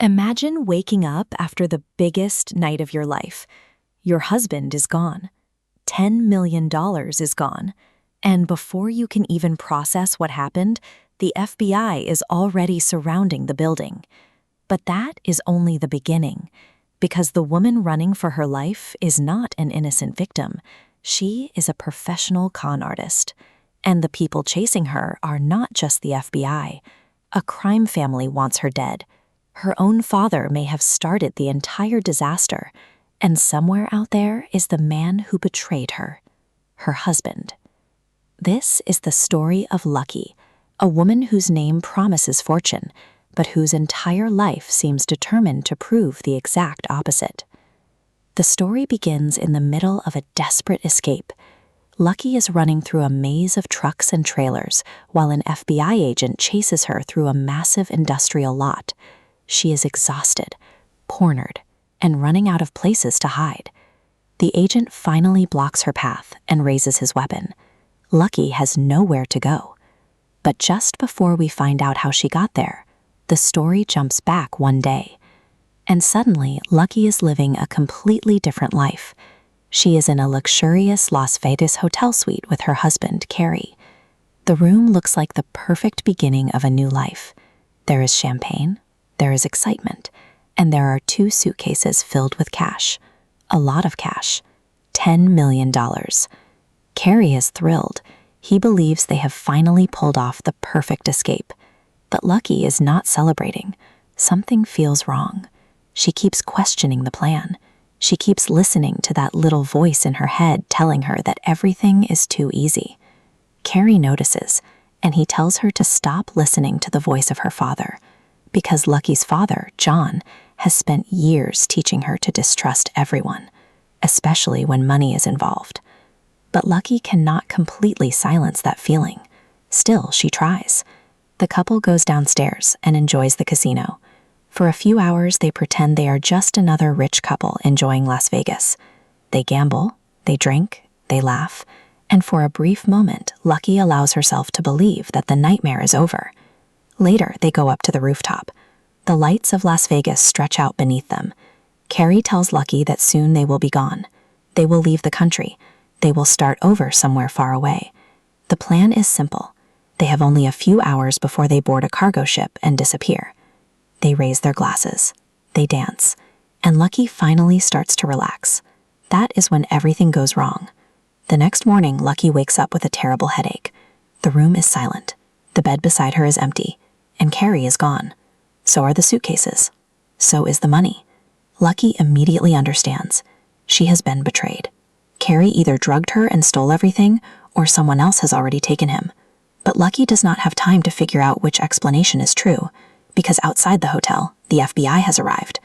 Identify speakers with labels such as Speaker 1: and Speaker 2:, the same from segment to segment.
Speaker 1: Imagine waking up after the biggest night of your life. Your husband is gone. $10 million is gone. And before you can even process what happened, the FBI is already surrounding the building. But that is only the beginning, because the woman running for her life is not an innocent victim. She is a professional con artist. And the people chasing her are not just the FBI. A crime family wants her dead. Her own father may have started the entire disaster, and somewhere out there is the man who betrayed her, her husband. This is the story of Lucky, a woman whose name promises fortune, but whose entire life seems determined to prove the exact opposite. The story begins in the middle of a desperate escape. Lucky is running through a maze of trucks and trailers while an FBI agent chases her through a massive industrial lot. She is exhausted, cornered, and running out of places to hide. The agent finally blocks her path and raises his weapon. Lucky has nowhere to go. But just before we find out how she got there, the story jumps back one day. And suddenly, Lucky is living a completely different life. She is in a luxurious Las Vegas hotel suite with her husband, Cary. The room looks like the perfect beginning of a new life. There is champagne, there is excitement, and there are 2 suitcases filled with cash. A lot of cash. $10 million. Cary is thrilled. He believes they have finally pulled off the perfect escape. But Lucky is not celebrating. Something feels wrong. She keeps questioning the plan. She keeps listening to that little voice in her head telling her that everything is too easy. Cary notices, and he tells her to stop listening to the voice of her father, because Lucky's father, John, has spent years teaching her to distrust everyone, especially when money is involved. But Lucky cannot completely silence that feeling. Still, she tries. The couple goes downstairs and enjoys the casino. For a few hours, they pretend they are just another rich couple enjoying Las Vegas. They gamble, they drink, they laugh, and for a brief moment, Lucky allows herself to believe that the nightmare is over. Later, they go up to the rooftop. The lights of Las Vegas stretch out beneath them. Cary tells Lucky that soon they will be gone. They will leave the country. They will start over somewhere far away. The plan is simple. They have only a few hours before they board a cargo ship and disappear. They raise their glasses. They dance. And Lucky finally starts to relax. That is when everything goes wrong. The next morning, Lucky wakes up with a terrible headache. The room is silent. The bed beside her is empty. And Cary is gone. So are the suitcases. So is the money. Lucky immediately understands. She has been betrayed. Cary either drugged her and stole everything, or someone else has already taken him. But Lucky does not have time to figure out which explanation is true, because outside the hotel, the FBI has arrived.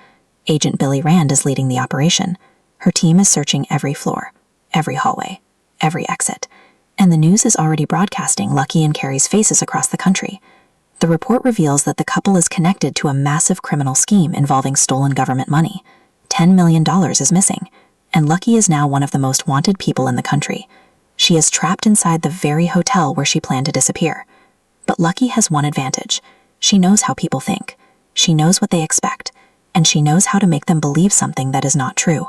Speaker 1: Agent Billy Rand is leading the operation. Her team is searching every floor, every hallway, every exit, and the news is already broadcasting Lucky and Cary's faces across the country. The report reveals that the couple is connected to a massive criminal scheme involving stolen government money. $10 million is missing, and Lucky is now one of the most wanted people in the country. She is trapped inside the very hotel where she planned to disappear. But Lucky has one advantage. She knows how people think. She knows what they expect, and she knows how to make them believe something that is not true.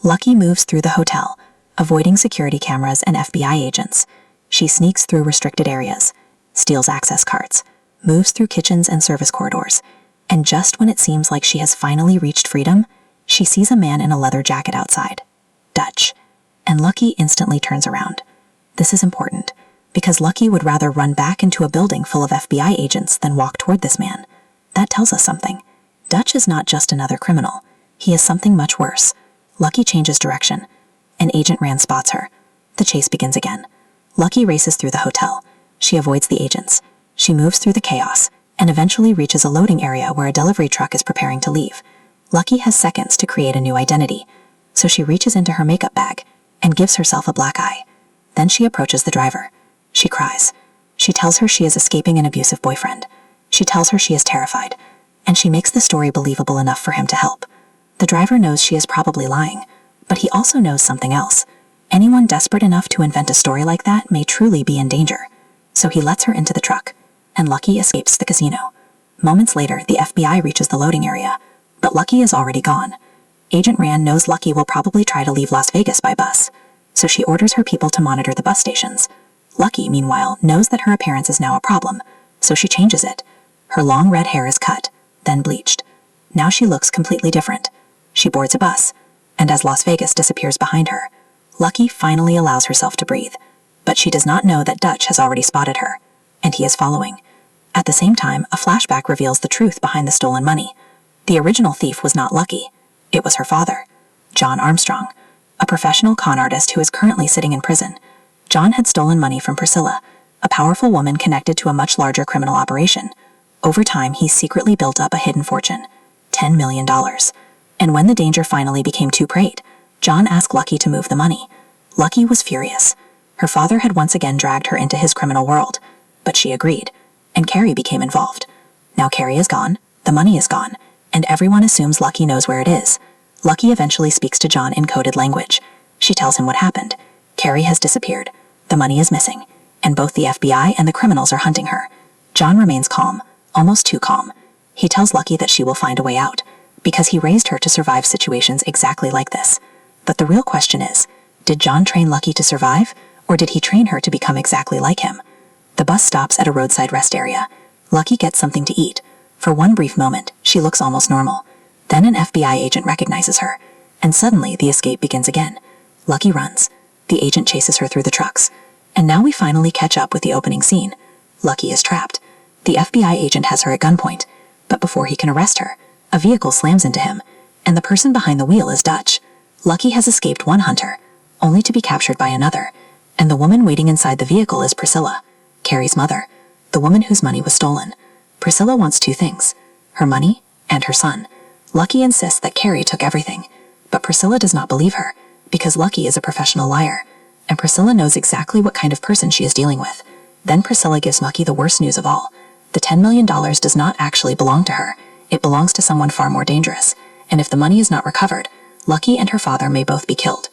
Speaker 1: Lucky moves through the hotel, avoiding security cameras and FBI agents. She sneaks through restricted areas, steals access cards, moves through kitchens and service corridors, and just when it seems like she has finally reached freedom, she sees a man in a leather jacket outside. Dutch. And Lucky instantly turns around. This is important, because Lucky would rather run back into a building full of FBI agents than walk toward this man. That tells us something. Dutch is not just another criminal. He is something much worse. Lucky changes direction. An agent Rand spots her. The chase begins again. Lucky races through the hotel. She avoids the agents. She moves through the chaos, and eventually reaches a loading area where a delivery truck is preparing to leave. Lucky has seconds to create a new identity, so she reaches into her makeup bag and gives herself a black eye. Then she approaches the driver. She cries. She tells her she is escaping an abusive boyfriend. She tells her she is terrified, and she makes the story believable enough for him to help. The driver knows she is probably lying, but he also knows something else. Anyone desperate enough to invent a story like that may truly be in danger. So he lets her into the truck, and Lucky escapes the casino.
Speaker 2: Moments later, the FBI reaches the loading area, but Lucky is already gone. Agent Rand knows Lucky will probably try to leave Las Vegas by bus, so she orders her people to monitor the bus stations. Lucky, meanwhile, knows that her appearance is now a problem, so she changes it. Her long red hair is cut, then bleached. Now she looks completely different. She boards a bus, and as Las Vegas disappears behind her, Lucky finally allows herself to breathe. But she does not know that Dutch has already spotted her, and he is following. At the same time, a flashback reveals the truth behind the stolen money. The original thief was not Lucky. It was her father, John Armstrong, a professional con artist who is currently sitting in prison. John had stolen money from Priscilla, a powerful woman connected to a much larger criminal operation. Over time, he secretly built up a hidden fortune, $10 million. And when the danger finally became too great, John asked Lucky to move the money. Lucky was furious. Her father had once again dragged her into his criminal world, but she agreed, and Cary became involved. Now Cary is gone, the money is gone, and everyone assumes Lucky knows where it is. Lucky eventually speaks to John in coded language. She tells him what happened. Cary has disappeared, the money is missing, and both the FBI and the criminals are hunting her. John remains calm, almost too calm. He tells Lucky that she will find a way out, because he raised her to survive situations exactly like this. But the real question is, did John train Lucky to survive, or did he train her to become exactly like him? The bus stops at a roadside rest area. Lucky gets something to eat. For one brief moment, she looks almost normal. Then an FBI agent recognizes her, and suddenly the escape begins again. Lucky runs. The agent chases her through the trucks. And now we finally catch up with the opening scene. Lucky is trapped. The FBI agent has her at gunpoint, but before he can arrest her, a vehicle slams into him, and the person behind the wheel is Dutch. Lucky has escaped one hunter, only to be captured by another, and the woman waiting inside the vehicle is Priscilla, Cary's mother, the woman whose money was stolen. Priscilla wants two things, her money and her son. Lucky insists that Cary took everything, but Priscilla does not believe her, because Lucky is a professional liar, and Priscilla knows exactly what kind of person she is dealing with. Then Priscilla gives Lucky the worst news of all. The $10 million does not actually belong to her, it belongs to someone far more dangerous, and if the money is not recovered, Lucky and her father may both be killed.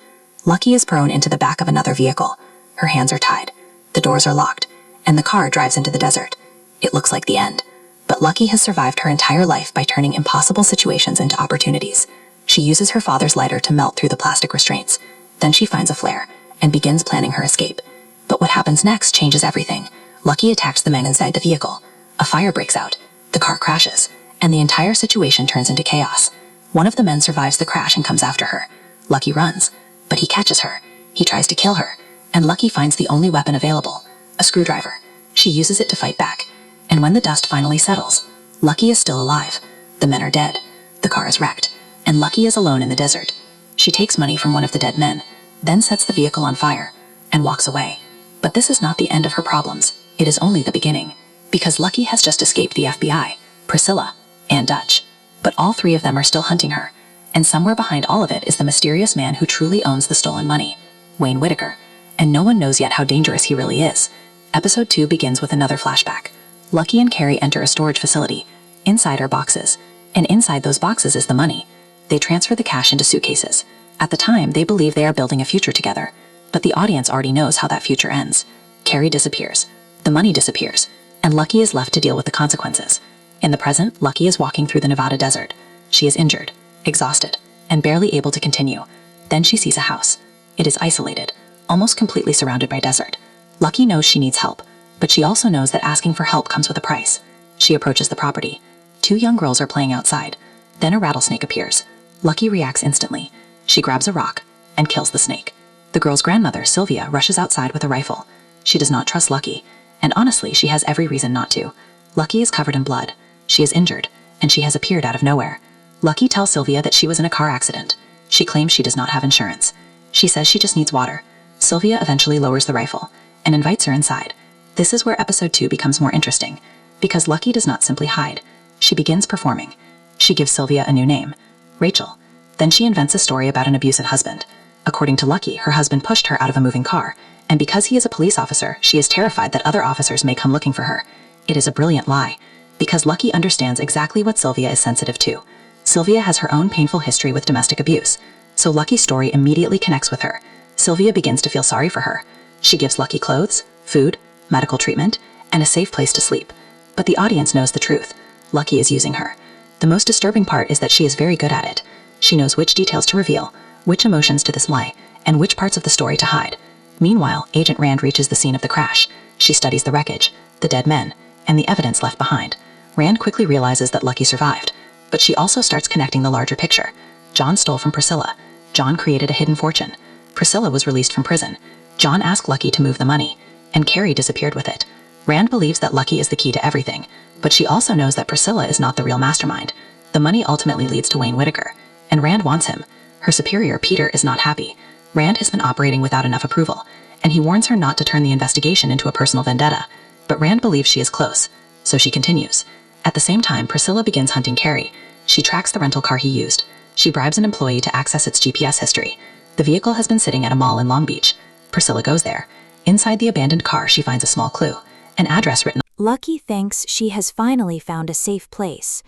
Speaker 2: Lucky is thrown into the back of another vehicle. Her hands are tied, the doors are locked, and the car drives into the desert. It looks like the end. But Lucky has survived her entire life by turning impossible situations into opportunities. She uses her father's lighter to melt through the plastic restraints. Then she finds a flare and begins planning her escape. But what happens next changes everything. Lucky attacks the men inside the vehicle. A fire breaks out, the car crashes, and the entire situation turns into chaos. One of the men survives the crash and comes after her. Lucky runs, but he catches her. He tries to kill her, and Lucky finds the only weapon available, a screwdriver. She uses it to fight back, and when the dust finally settles, Lucky is still alive. The men are dead, the car is wrecked, and Lucky is alone in the desert. She takes money from one of the dead men, then sets the vehicle on fire, and walks away. But this is not the end of her problems, it is only the beginning, because Lucky has just escaped the FBI, Priscilla, and Dutch. But all three of them are still hunting her, and somewhere behind all of it is the mysterious man who truly owns the stolen money, Wayne Whittaker, and no one knows yet how dangerous he really is. Episode 2 begins with another flashback. Lucky and Cary enter a storage facility. Inside are boxes, and inside those boxes is the money. They transfer the cash into suitcases. At the time, they believe they are building a future together, but the audience already knows how that future ends. Cary disappears, the money disappears, and Lucky is left to deal with the consequences. In the present, Lucky is walking through the Nevada desert. She is injured, exhausted, and barely able to continue. Then she sees a house. It is isolated, almost completely surrounded by desert. Lucky knows she needs help, but she also knows that asking for help comes with a price. She approaches the property. Two young girls are playing outside. Then a rattlesnake appears. Lucky reacts instantly. She grabs a rock and kills the snake. The girl's grandmother, Sylvia, rushes outside with a rifle. She does not trust Lucky, and honestly, she has every reason not to. Lucky is covered in blood. She is injured, and she has appeared out of nowhere. Lucky tells Sylvia that she was in a car accident. She claims she does not have insurance. She says she just needs water. Sylvia eventually lowers the rifle and invites her inside. This is where episode 2 becomes more interesting, because Lucky does not simply hide. She begins performing. She gives Sylvia a new name, Rachel. Then she invents a story about an abusive husband. According to Lucky, her husband pushed her out of a moving car, and because he is a police officer, she is terrified that other officers may come looking for her. It is a brilliant lie, because Lucky understands exactly what Sylvia is sensitive to. Sylvia has her own painful history with domestic abuse, so Lucky's story immediately connects with her. Sylvia begins to feel sorry for her. She gives Lucky clothes, food, medical treatment, and a safe place to sleep. But the audience knows the truth. Lucky is using her. The most disturbing part is that she is very good at it. She knows which details to reveal, which emotions to display, and which parts of the story to hide. Meanwhile, Agent Rand reaches the scene of the crash. She studies the wreckage, the dead men, and the evidence left behind. Rand quickly realizes that Lucky survived, but she also starts connecting the larger picture. John stole from Priscilla. John created a hidden fortune. Priscilla was released from prison. John asked Lucky to move the money, and Cary disappeared with it. Rand believes that Lucky is the key to everything, but she also knows that Priscilla is not the real mastermind. The money ultimately leads to Wayne Whittaker, and Rand wants him. Her superior, Peter, is not happy. Rand has been operating without enough approval, and he warns her not to turn the investigation into a personal vendetta. But Rand believes she is close, so she continues. At the same time, Priscilla begins hunting Cary. She tracks the rental car he used. She bribes an employee to access its GPS history. The vehicle has been sitting at a mall in Long Beach. Priscilla goes there. Inside the abandoned car, she finds a small clue, an address written.
Speaker 1: Lucky thinks she has finally found a safe place,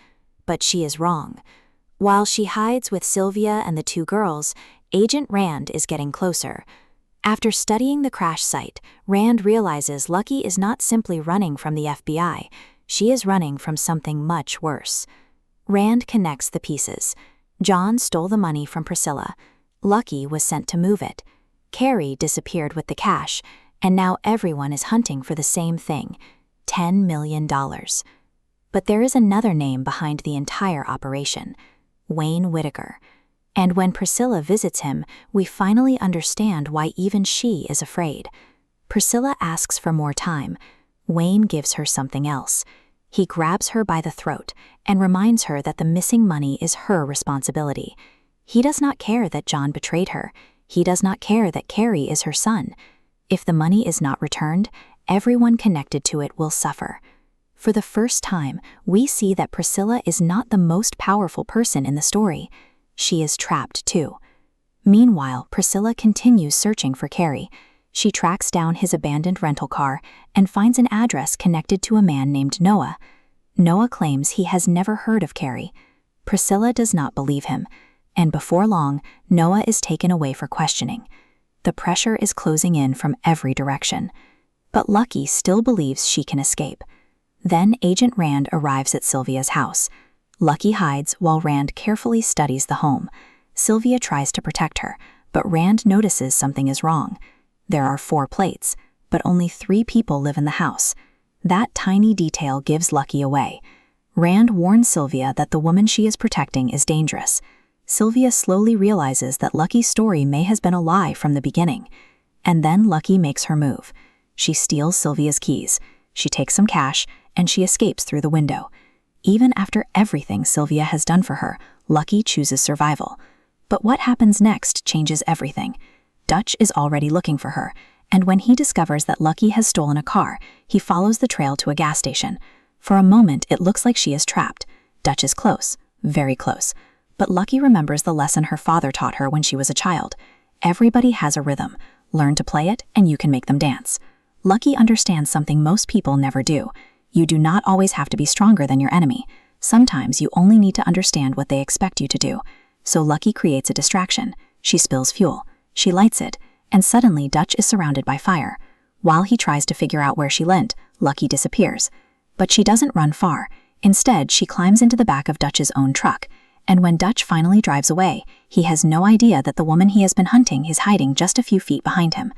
Speaker 1: but she is wrong. While she hides with Sylvia and the two girls, Agent Rand is getting closer. After studying the crash site, Rand realizes Lucky is not simply running from the FBI. She is running from something much worse. Rand connects the pieces. John stole the money from Priscilla. Lucky was sent to move it. Cary disappeared with the cash, and now everyone is hunting for the same thing, $10 million. But there is another name behind the entire operation, Wayne Whittaker. And when Priscilla visits him, we finally understand why even she is afraid. Priscilla asks for more time. Wayne gives her something else. He grabs her by the throat and reminds her that the missing money is her responsibility. He does not care that John betrayed her. He does not care that Cary is her son. If the money is not returned, everyone connected to it will suffer. For the first time, we see that Priscilla is not the most powerful person in the story. She is trapped too. Meanwhile, Priscilla continues searching for Cary. She tracks down his abandoned rental car and finds an address connected to a man named Noah. Noah claims he has never heard of Cary. Priscilla does not believe him, and before long, Noah is taken away for questioning. The pressure is closing in from every direction. But Lucky still believes she can escape. Then Agent Rand arrives at Sylvia's house. Lucky hides while Rand carefully studies the home. Sylvia tries to protect her, but Rand notices something is wrong. There are 4 plates, but only 3 people live in the house. That tiny detail gives Lucky away. Rand warns Sylvia that the woman she is protecting is dangerous. Sylvia slowly realizes that Lucky's story may have been a lie from the beginning. And then Lucky makes her move. She steals Sylvia's keys. She takes some cash, and she escapes through the window. Even after everything Sylvia has done for her, Lucky chooses survival. But what happens next changes everything. Dutch is already looking for her, and when he discovers that Lucky has stolen a car, he follows the trail to a gas station. For a moment, it looks like she is trapped. Dutch is close, very close. But Lucky remembers the lesson her father taught her when she was a child. Everybody has a rhythm. Learn to play it, and you can make them dance. Lucky understands something most people never do. You do not always have to be stronger than your enemy. Sometimes you only need to understand what they expect you to do. So Lucky creates a distraction. She spills fuel. She lights it, and suddenly Dutch is surrounded by fire. While he tries to figure out where she went, Lucky disappears. But she doesn't run far. Instead, she climbs into the back of Dutch's own truck. And when Dutch finally drives away, he has no idea that the woman he has been hunting is hiding just a few feet behind him.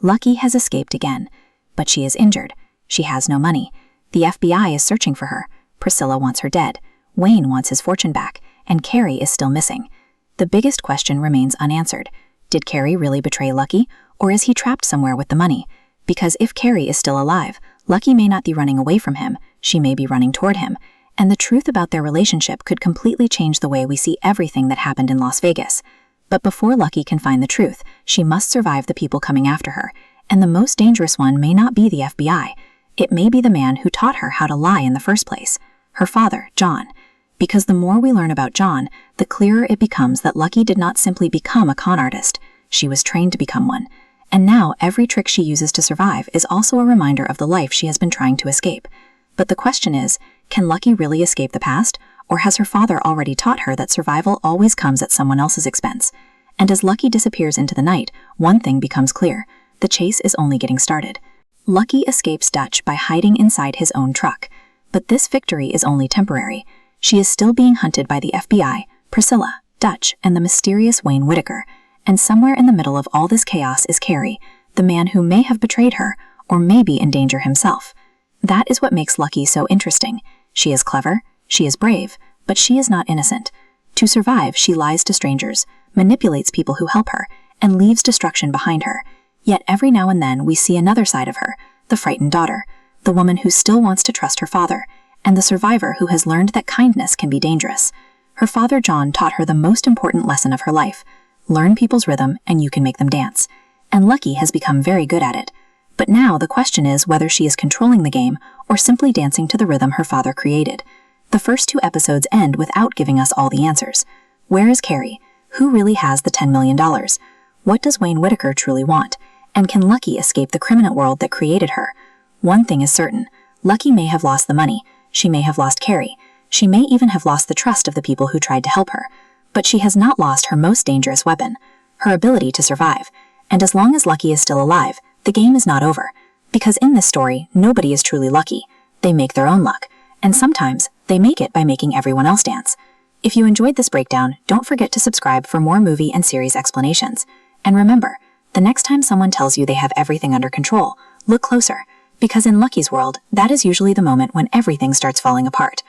Speaker 1: Lucky has escaped again. But she is injured. She has no money. The FBI is searching for her. Priscilla wants her dead. Wayne wants his fortune back. And Cary is still missing. The biggest question remains unanswered. Did Cary really betray Lucky, or is he trapped somewhere with the money? Because if Cary is still alive, Lucky may not be running away from him, she may be running toward him, and the truth about their relationship could completely change the way we see everything that happened in Las Vegas. But before Lucky can find the truth, she must survive the people coming after her, and the most dangerous one may not be the FBI. It may be the man who taught her how to lie in the first place, her father, John. Because the more we learn about John, the clearer it becomes that Lucky did not simply become a con artist. She was trained to become one. And now every trick she uses to survive is also a reminder of the life she has been trying to escape. But the question is, can Lucky really escape the past? Or has her father already taught her that survival always comes at someone else's expense? And as Lucky disappears into the night, one thing becomes clear. The chase is only getting started. Lucky escapes Dutch by hiding inside his own truck.
Speaker 2: But this victory is only temporary. She is still being hunted by the FBI, Priscilla, Dutch, and the mysterious Wayne Whittaker. And somewhere in the middle of all this chaos is Cary, the man who may have betrayed her, or may be in danger himself. That is what makes Lucky so interesting. She is clever, she is brave, but she is not innocent. To survive, she lies to strangers, manipulates people who help her, and leaves destruction behind her. Yet every now and then we see another side of her, the frightened daughter, the woman who still wants to trust her father, and the survivor who has learned that kindness can be dangerous. Her father John taught her the most important lesson of her life: learn people's rhythm and you can make them dance. And Lucky has become very good at it. But now the question is whether she is controlling the game or simply dancing to the rhythm her father created. The first 2 episodes end without giving us all the answers. Where is Cary? Who really has the $10 million? What does Wayne Whittaker truly want? And can Lucky escape the criminal world that created her? One thing is certain. Lucky may have lost the money. She may have lost Cary. She may even have lost the trust of the people who tried to help her. But she has not lost her most dangerous weapon, her ability to survive. And as long as Lucky is still alive, the game is not over. Because in this story, nobody is truly lucky. They make their own luck. And sometimes, they make it by making everyone else dance. If you enjoyed this breakdown, don't forget to subscribe for more movie and series explanations. And remember, the next time someone tells you they have everything under control, look closer. Because in Lucky's world, that is usually the moment when everything starts falling apart.